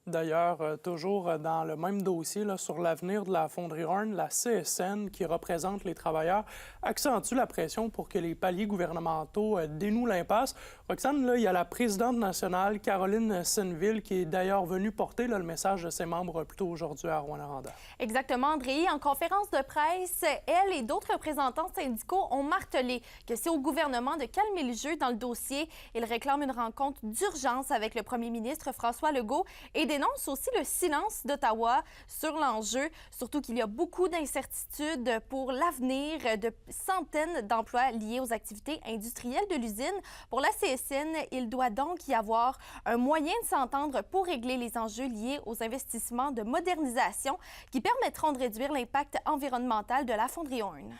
D'ailleurs, toujours dans le même dossier là, sur l'avenir de la fonderie Horn, la CSN, qui représente les travailleurs, accentue la pression pour que les paliers gouvernementaux dénouent l'impasse. Roxane, là, il y a la présidente nationale, Caroline Senneville, qui est d'ailleurs venue porter là, le message de ses membres plus tôt aujourd'hui à Rouyn-Noranda. Exactement, André. En conférence de presse, elle et d'autres représentants syndicaux ont martelé que c'est au gouvernement de calmer le jeu dans le dossier. Ils réclament une rencontre d'urgence avec le premier ministre François Legault et dénonce aussi le silence d'Ottawa sur l'enjeu, surtout qu'il y a beaucoup d'incertitudes pour l'avenir de centaines d'emplois liés aux activités industrielles de l'usine. Pour la CSN, il doit donc y avoir un moyen de s'entendre pour régler les enjeux liés aux investissements de modernisation qui permettront de réduire l'impact environnemental de la fonderie Horn.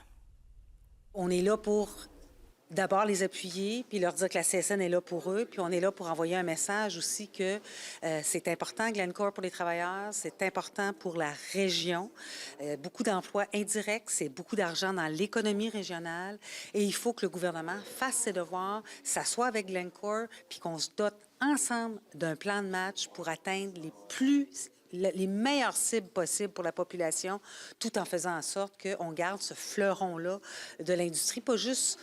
On est là pour d'abord les appuyer, puis leur dire que la CSN est là pour eux, puis on est là pour envoyer un message aussi que c'est important, Glencore pour les travailleurs, c'est important pour la région. Beaucoup d'emplois indirects, c'est beaucoup d'argent dans l'économie régionale et il faut que le gouvernement fasse ses devoirs, s'assoie avec Glencore, puis qu'on se dote ensemble d'un plan de match pour atteindre les meilleures cibles possibles pour la population, tout en faisant en sorte qu'on garde ce fleuron-là de l'industrie, pas juste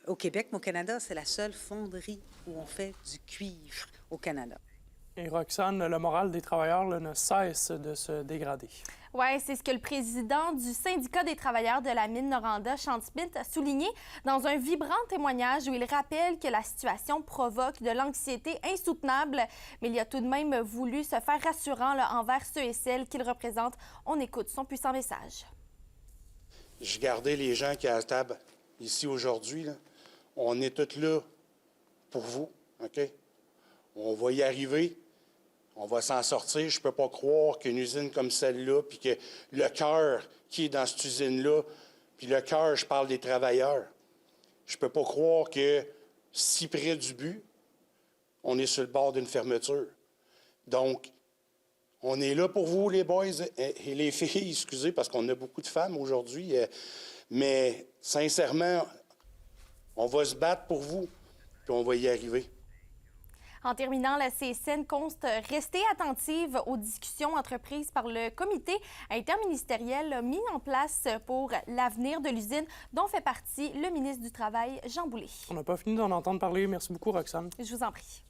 au Québec, mais au Canada. C'est la seule fonderie où on fait du cuivre au Canada. Et Roxane, le moral des travailleurs là, ne cesse de se dégrader. Oui, c'est ce que le président du syndicat des travailleurs de la mine Noranda, Sean Smith, a souligné dans un vibrant témoignage où il rappelle que la situation provoque de l'anxiété insoutenable, mais il a tout de même voulu se faire rassurant là, envers ceux et celles qu'il représente. On écoute son puissant message. Je gardais les gens qui sont à la table ici aujourd'hui. On est tous là pour vous, OK? On va y arriver. On va s'en sortir. Je ne peux pas croire qu'une usine comme celle-là, puis que le cœur qui est dans cette usine-là, puis le cœur, je parle des travailleurs. Je ne peux pas croire que si près du but, on est sur le bord d'une fermeture. Donc, on est là pour vous, les boys et les filles, excusez, parce qu'on a beaucoup de femmes aujourd'hui. Mais sincèrement, on va se battre pour vous, puis on va y arriver. En terminant, la CSN compte rester attentive aux discussions entreprises par le comité interministériel mis en place pour l'avenir de l'usine, dont fait partie le ministre du Travail, Jean Boulet. On n'a pas fini d'en entendre parler. Merci beaucoup, Roxane. Je vous en prie.